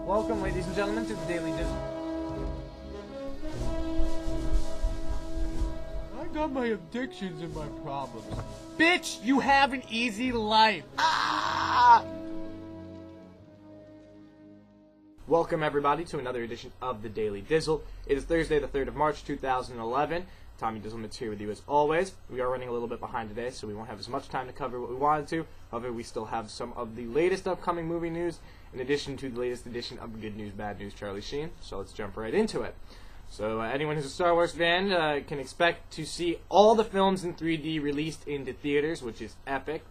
Welcome, ladies and gentlemen, to the Daily Dizzle. I got my addictions and my problems. Bitch, you have an easy life. Ah! Welcome, everybody, to another edition of the Daily Dizzle. It is Thursday, the 3rd of March, 2011. Tommy Dizzlemits here with you as always. We are running a little bit behind today, so we won't have as much time to cover what we wanted to. However, we still have some of the latest upcoming movie news, in addition to the latest edition of Good News, Bad News, Charlie Sheen. So let's jump right into it. So anyone who's a Star Wars fan can expect to see all the films in 3D released into theaters, which is epic.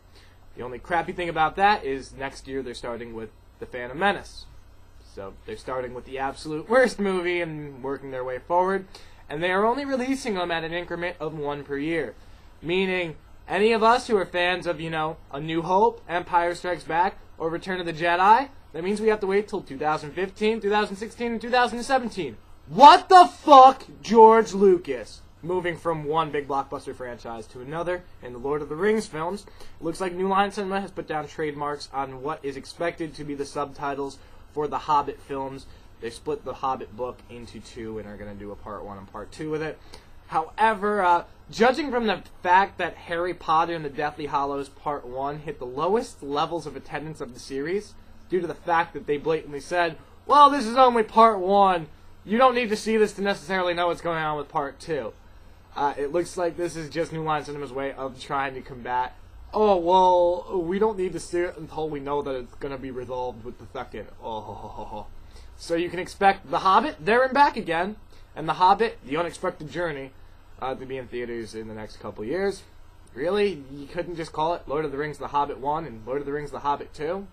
The only crappy thing about that is next year they're starting with The Phantom Menace. So they're starting with the absolute worst movie and working their way forward. And they are only releasing them at an increment of one per year. Meaning, any of us who are fans of, A New Hope, Empire Strikes Back, or Return of the Jedi, that means we have to wait till 2015, 2016, and 2017. What the fuck, George Lucas? Moving from one big blockbuster franchise to another, in the Lord of the Rings films, it looks like New Line Cinema has put down trademarks on what is expected to be the subtitles for the Hobbit films. They split the Hobbit book into two and are going to do a part 1 and part 2 with it. However, judging from the fact that Harry Potter and the Deathly Hallows Part 1 hit the lowest levels of attendance of the series, due to the fact that they blatantly said, well, this is only Part 1, you don't need to see this to necessarily know what's going on with Part 2. It looks like this is just New Line Cinema's way of trying to combat, oh, well, we don't need to see it until we know that it's going to be resolved with the second. So you can expect The Hobbit, there and back again, and The Hobbit, The Unexpected Journey, to be in theaters in the next couple years. Really? You couldn't just call it Lord of the Rings The Hobbit 1 and Lord of the Rings The Hobbit 2?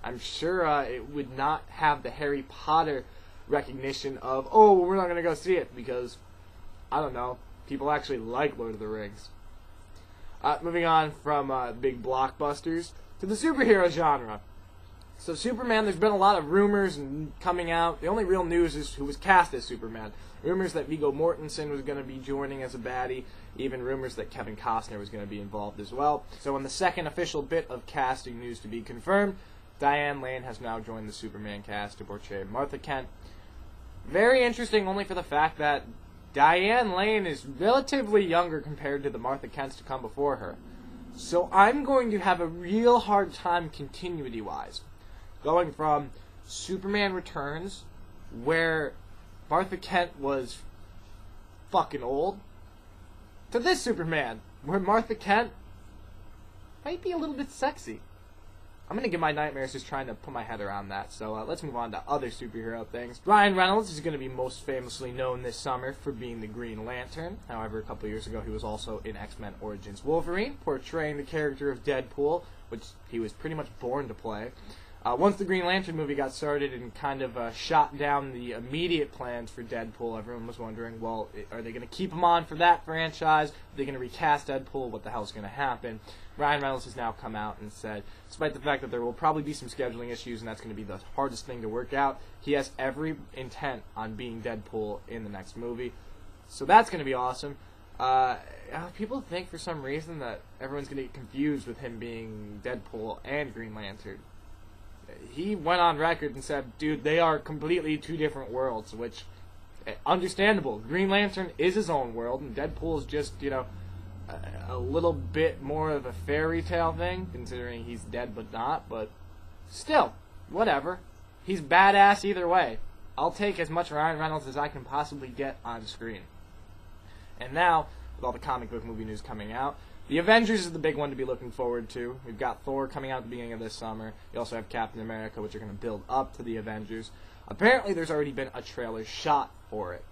I'm sure it would not have the Harry Potter recognition of, oh, well, we're not going to go see it, because, I don't know, people actually like Lord of the Rings. Moving on from big blockbusters to the superhero genre. So Superman, there's been a lot of rumors coming out. The only real news is who was cast as Superman. Rumors that Viggo Mortensen was going to be joining as a baddie. Even rumors that Kevin Costner was going to be involved as well. So in the second official bit of casting news to be confirmed, Diane Lane has now joined the Superman cast to portray Martha Kent. Very interesting only for the fact that Diane Lane is relatively younger compared to the Martha Kents to come before her. So I'm going to have a real hard time continuity-wise. Going from Superman Returns, where Martha Kent was fucking old, to this Superman, where Martha Kent might be a little bit sexy. I'm going to get my nightmares just trying to put my head around that, so let's move on to other superhero things. Ryan Reynolds is going to be most famously known this summer for being the Green Lantern. However, a couple years ago he was also in X-Men Origins Wolverine, portraying the character of Deadpool, which he was pretty much born to play. Once the Green Lantern movie got started and kind of shot down the immediate plans for Deadpool, everyone was wondering, well, are they going to keep him on for that franchise? Are they going to recast Deadpool? What the hell is going to happen? Ryan Reynolds has now come out and said, despite the fact that there will probably be some scheduling issues and that's going to be the hardest thing to work out, he has every intent on being Deadpool in the next movie. So that's going to be awesome. People think for some reason that everyone's going to get confused with him being Deadpool and Green Lantern. He went on record and said, dude, they are completely two different worlds, which, understandable. Green Lantern is his own world, and Deadpool is just, a little bit more of a fairy tale thing, considering he's dead but not, but still, whatever. He's badass either way. I'll take as much Ryan Reynolds as I can possibly get on screen. And now, with all the comic book movie news coming out, the Avengers is the big one to be looking forward to. We've got Thor coming out at the beginning of this summer. You also have Captain America, which are going to build up to the Avengers. Apparently, there's already been a trailer shot for it.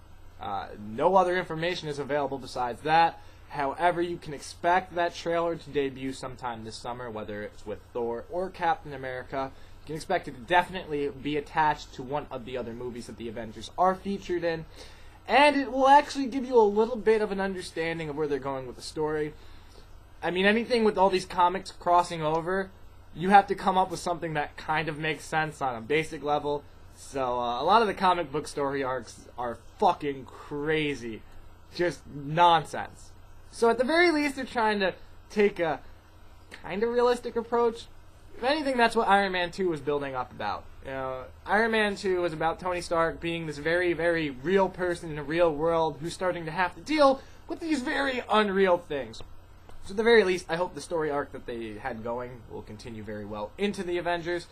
No other information is available besides that. However, you can expect that trailer to debut sometime this summer, whether it's with Thor or Captain America. You can expect it to definitely be attached to one of the other movies that the Avengers are featured in. And it will actually give you a little bit of an understanding of where they're going with the story. I mean, anything with all these comics crossing over, you have to come up with something that kind of makes sense on a basic level. So, a lot of the comic book story arcs are fucking crazy. Just nonsense. So, at the very least, they're trying to take a kind of realistic approach. If anything, that's what Iron Man 2 was building up about. Iron Man 2 was about Tony Stark being this very, very real person in a real world who's starting to have to deal with these very unreal things. So at the very least, I hope the story arc that they had going will continue very well into the Avengers.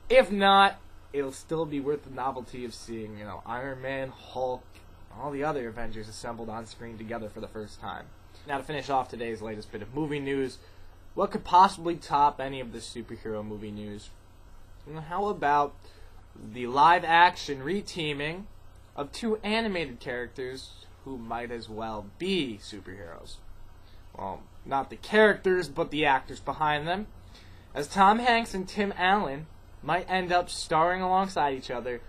If not, it'll still be worth the novelty of seeing, Iron Man, Hulk, all the other Avengers assembled on screen together for the first time. Now to finish off today's latest bit of movie news, what could possibly top any of the superhero movie news? How about the live-action reteaming of two animated characters who might as well be superheroes? Well, not the characters, but the actors behind them, as Tom Hanks and Tim Allen might end up starring alongside each other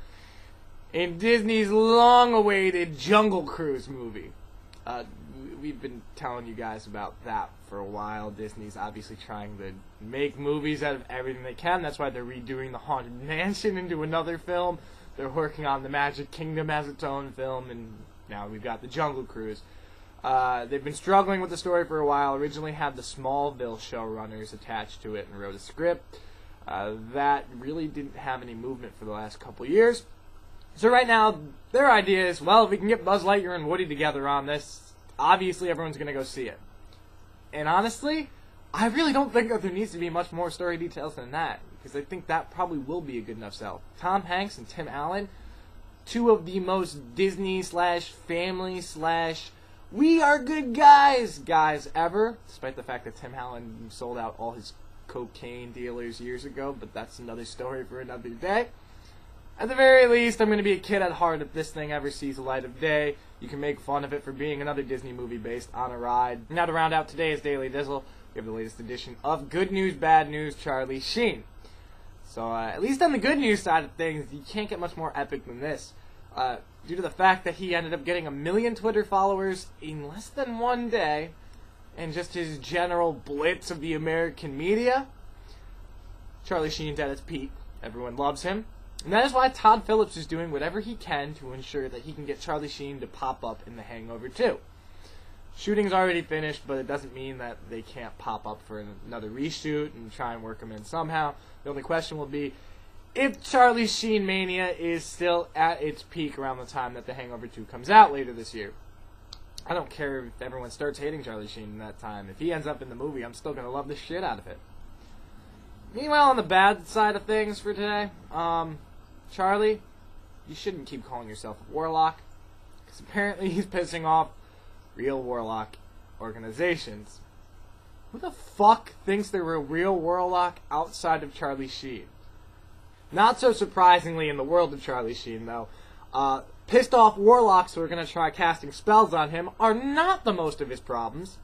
in Disney's long-awaited Jungle Cruise movie. We've been telling you guys about that for a while. Disney's obviously trying to make movies out of everything they can. That's why they're redoing the Haunted Mansion into another film. They're working on the Magic Kingdom as its own film, and now we've got the Jungle Cruise. They've been struggling with the story for a while. Originally had the Smallville showrunners attached to it and wrote a script. That really didn't have any movement for the last couple years. So right now, their idea is, well, if we can get Buzz Lightyear and Woody together on this, obviously everyone's going to go see it. And honestly, I really don't think that there needs to be much more story details than that, because I think that probably will be a good enough sell. Tom Hanks and Tim Allen, two of the most Disney/family/ we are good guys ever, despite the fact that Tim Allen sold out all his cocaine dealers years ago, but that's another story for another day. At the very least, I'm going to be a kid at heart if this thing ever sees the light of day. You can make fun of it for being another Disney movie based on a ride. Now to round out today's Daily Dizzle, we have the latest edition of Good News, Bad News, Charlie Sheen. So at least on the good news side of things, you can't get much more epic than this. Due to the fact that he ended up getting 1 million Twitter followers in less than one day, and just his general blitz of the American media, Charlie Sheen's at its peak. Everyone loves him. And that is why Todd Phillips is doing whatever he can to ensure that he can get Charlie Sheen to pop up in The Hangover 2. Shooting's already finished, but it doesn't mean that they can't pop up for another reshoot and try and work him in somehow. The only question will be if Charlie Sheen mania is still at its peak around the time that The Hangover 2 comes out later this year. I don't care if everyone starts hating Charlie Sheen in that time. If he ends up in the movie, I'm still going to love the shit out of it. Meanwhile, on the bad side of things for today, Charlie, you shouldn't keep calling yourself a warlock, because apparently he's pissing off real warlock organizations. Who the fuck thinks they're a real warlock outside of Charlie Sheen? Not so surprisingly in the world of Charlie Sheen, though, pissed off warlocks who are going to try casting spells on him are not the most of his problems.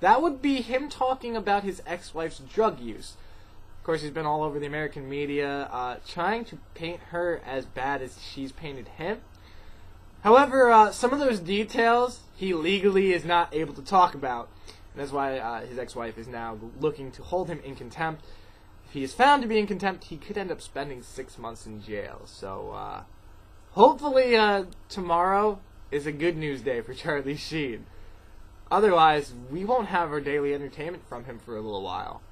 That would be him talking about his ex-wife's drug use. Of course, he's been all over the American media trying to paint her as bad as she's painted him. However, some of those details he legally is not able to talk about. And that's why his ex-wife is now looking to hold him in contempt. If he is found to be in contempt, he could end up spending 6 months in jail. So, hopefully tomorrow is a good news day for Charlie Sheen. Otherwise, we won't have our daily entertainment from him for a little while.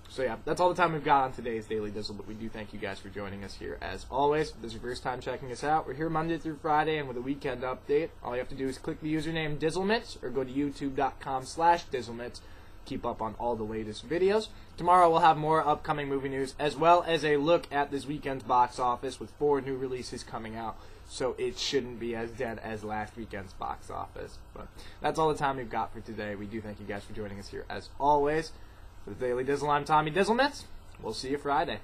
So yeah, that's all the time we've got on today's Daily Dizzle, but we do thank you guys for joining us here as always. If this is your first time checking us out, we're here Monday through Friday, and with a weekend update, all you have to do is click the username Dizzlemits, or go to youtube.com/Dizzlemits. Keep up on all the latest videos. Tomorrow we'll have more upcoming movie news, as well as a look at this weekend's box office with 4 new releases coming out, so it shouldn't be as dead as last weekend's box office. But that's all the time we've got for today. We do thank you guys for joining us here as always. For the Daily Dizzle, I'm Tommy Dizzlemits. We'll see you Friday.